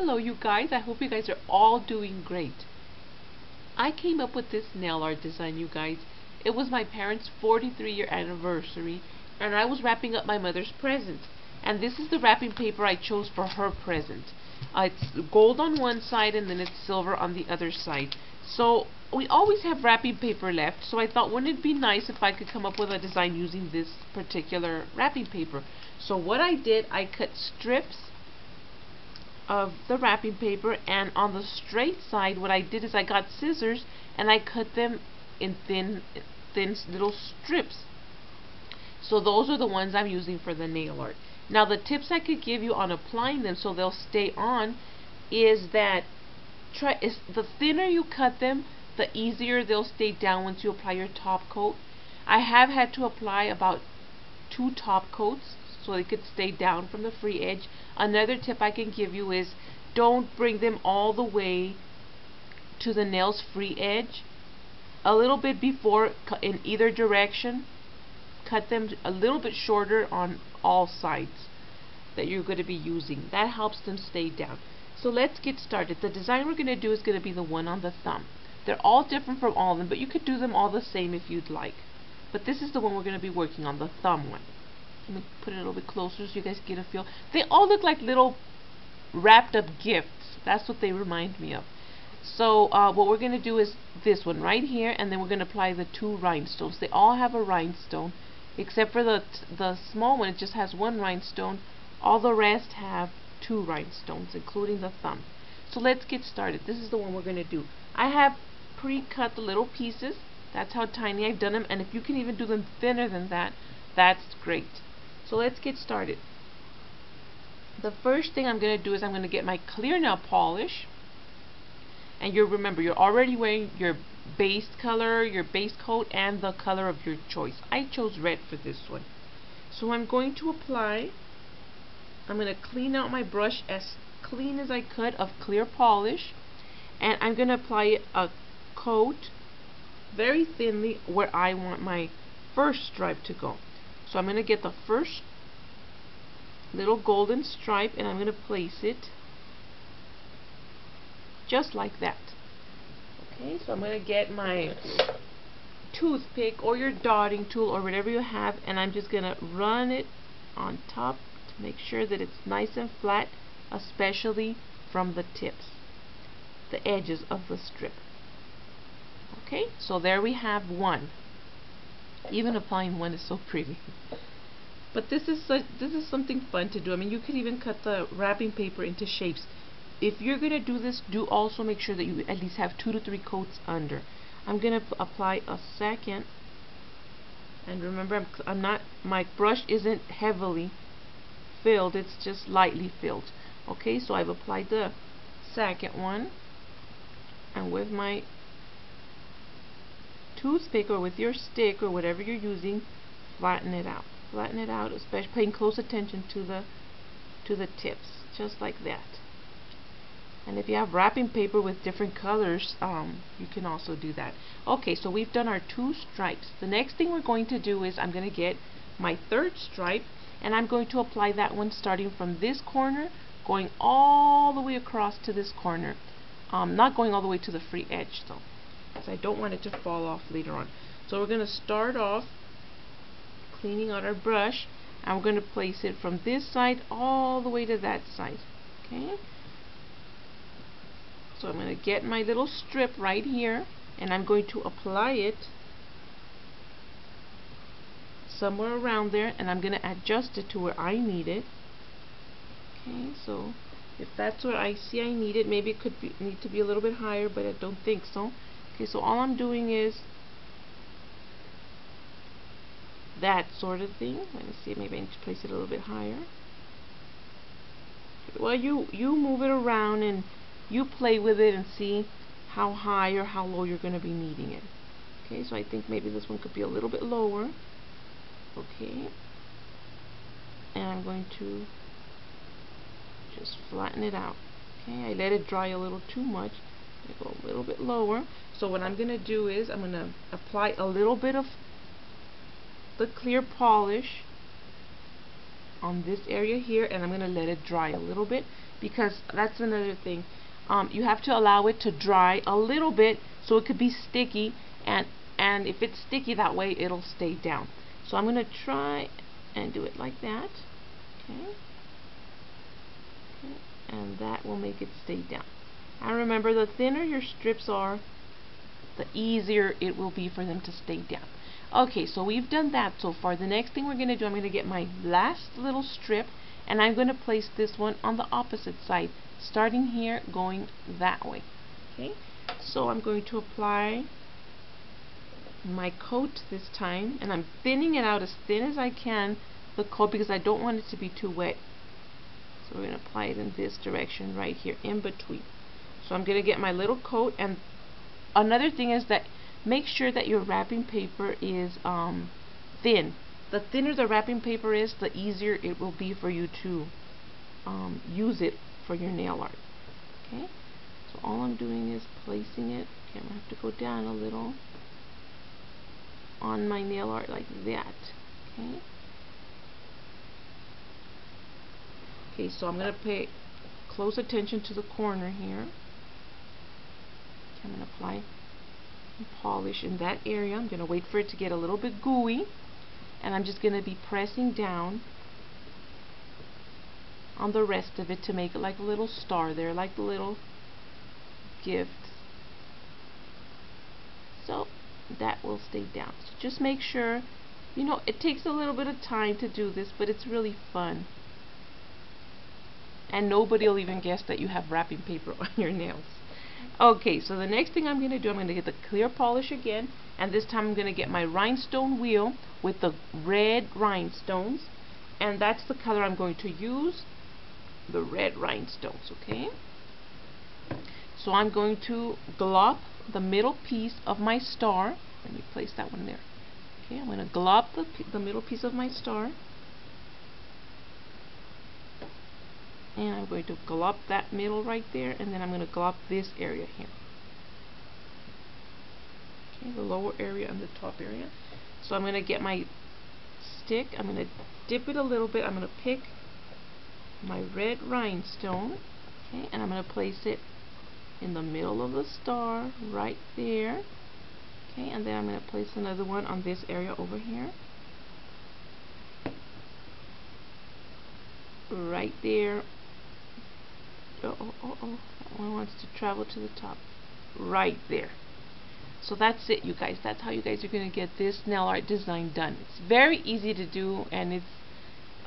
Hello you guys, I hope you guys are all doing great. I came up with this nail art design, you guys. It was my parents' 43-year anniversary and I was wrapping up my mother's present. And this is the wrapping paper I chose for her present. It's gold on one side and then it's silver on the other side. So we always have wrapping paper left, so I thought wouldn't it be nice if I could come up with a design using this particular wrapping paper. So what I did, I cut strips of the wrapping paper, and on the straight side what I did is I got scissors and I cut them in thin little strips. So those are the ones I'm using for the nail art. Now the tips I could give you on applying them so they'll stay on is that the thinner you cut them, the easier they'll stay down once you apply your top coat. I have had to apply about 2 top coats so they could stay down from the free edge. Another tip I can give you is don't bring them all the way to the nail's free edge. A little bit before in either direction. Cut them a little bit shorter on all sides that you're going to be using. That helps them stay down. So let's get started. The design we're going to do is going to be the one on the thumb. They're all different from all of them, but you could do them all the same if you'd like. But this is the one we're going to be working on, the thumb one. Let me put it a little bit closer so you guys get a feel. They all look like little wrapped up gifts. That's what they remind me of. So what we're going to do is this one right here, and then we're going to apply the 2 rhinestones. They all have a rhinestone, except for the small one. It just has 1 rhinestone. All the rest have 2 rhinestones, including the thumb. So let's get started. This is the one we're going to do. I have pre-cut the little pieces. That's how tiny I've done them, and if you can even do them thinner than that, that's great. So let's get started. The first thing I'm going to do is I'm going to get my clear nail polish, and remember you're already wearing your base color, your base coat, and the color of your choice. I chose red for this one. So I'm going to apply, I'm going to clean out my brush as clean as I could of clear polish, and I'm going to apply a coat very thinly where I want my first stripe to go. So I'm going to get the first little golden stripe and I'm going to place it just like that. Okay, so I'm going to get my toothpick or your dotting tool or whatever you have, and I'm just going to run it on top to make sure that it's nice and flat, especially from the tips, the edges of the strip. Okay, so there we have one. Even applying one is so pretty. But this is something fun to do. I mean, you could even cut the wrapping paper into shapes. If you're going to do this, do also make sure that you at least have 2 to 3 coats under. I'm going to apply a second. And remember, my brush isn't heavily filled, it's just lightly filled. Okay, so I've applied the second one, and with my toothpick or with your stick or whatever you're using, flatten it out. Flatten it out, especially paying close attention to the tips, just like that. And if you have wrapping paper with different colors, you can also do that. Okay, so we've done our 2 stripes. The next thing we're going to do is I'm going to get my 3rd stripe, and I'm going to apply that one starting from this corner, going all the way across to this corner. Not going all the way to the free edge though, because I don't want it to fall off later on. So we're going to start off cleaning out our brush, and we're going to place it from this side all the way to that side. Okay, so I'm going to get my little strip right here, and I'm going to apply it somewhere around there, and I'm going to adjust it to where I need it. Okay, so if that's where I see I need it, maybe it could need to be a little bit higher, but I don't think so. Okay, so all I'm doing is that sort of thing. Let me see, maybe I need to place it a little bit higher. Well, you move it around and you play with it and see how high or how low you're going to be needing it. Okay, so I think maybe this one could be a little bit lower. Okay, and I'm going to just flatten it out. Okay, I let it dry a little too much. I go a little bit lower. So what I'm going to do is I'm going to apply a little bit of the clear polish on this area here, and I'm going to let it dry a little bit, because that's another thing. You have to allow it to dry a little bit so it could be sticky, and if it's sticky that way, it'll stay down. So I'm going to try and do it like that. Okay. And that will make it stay down. And remember, the thinner your strips are, the easier it will be for them to stay down. Okay, so we've done that so far. The next thing we're going to do, I'm going to get my last little strip, and I'm going to place this one on the opposite side, starting here, going that way. Okay, so I'm going to apply my coat this time, and I'm thinning it out as thin as I can, the coat, because I don't want it to be too wet. So we're going to apply it in this direction right here, in between. So I'm going to get my little coat, and another thing is that make sure that your wrapping paper is thin. The thinner the wrapping paper is, the easier it will be for you to use it for your nail art. Okay, so all I'm doing is placing it. Okay, I'm going to have to go down a little on my nail art like that. Okay. Okay, so I'm going to pay close attention to the corner here. Okay, I'm going to apply and polish in that area. I'm going to wait for it to get a little bit gooey, and I'm just going to be pressing down on the rest of it to make it like a little star there, like the little gift. So that will stay down. So just make sure, you know, it takes a little bit of time to do this, but it's really fun. And nobody will even guess that you have wrapping paper on your nails. Okay, so the next thing I'm going to do, I'm going to get the clear polish again, and this time I'm going to get my rhinestone wheel with the red rhinestones, and that's the color I'm going to use, the red rhinestones. Okay, so I'm going to glop the middle piece of my star. Let me place that one there. Okay, I'm going to glop the middle piece of my star, and I'm going to glop that middle right there, and then I'm going to glop this area here. Okay, the lower area and the top area. So I'm going to get my stick, I'm going to dip it a little bit, I'm going to pick my red rhinestone, okay, and I'm going to place it in the middle of the star right there. Okay, and then I'm going to place another one on this area over here. Right there. That one wants to travel to the top. Right there. So that's it, you guys. That's how you guys are going to get this nail art design done. It's very easy to do, and it's,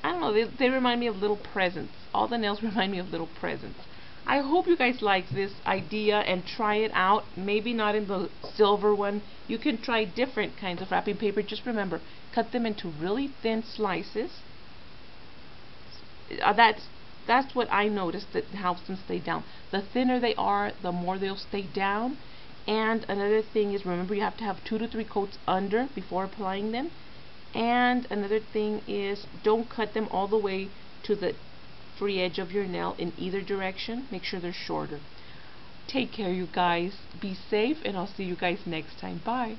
I don't know, they remind me of little presents. All the nails remind me of little presents. I hope you guys like this idea and try it out. Maybe not in the silver one. You can try different kinds of wrapping paper. Just remember, cut them into really thin slices. That's what I noticed that helps them stay down. The thinner they are, the more they'll stay down. And another thing is, remember, you have to have 2 to 3 coats under before applying them. And another thing is, don't cut them all the way to the free edge of your nail in either direction. Make sure they're shorter. Take care, you guys. Be safe, and I'll see you guys next time. Bye.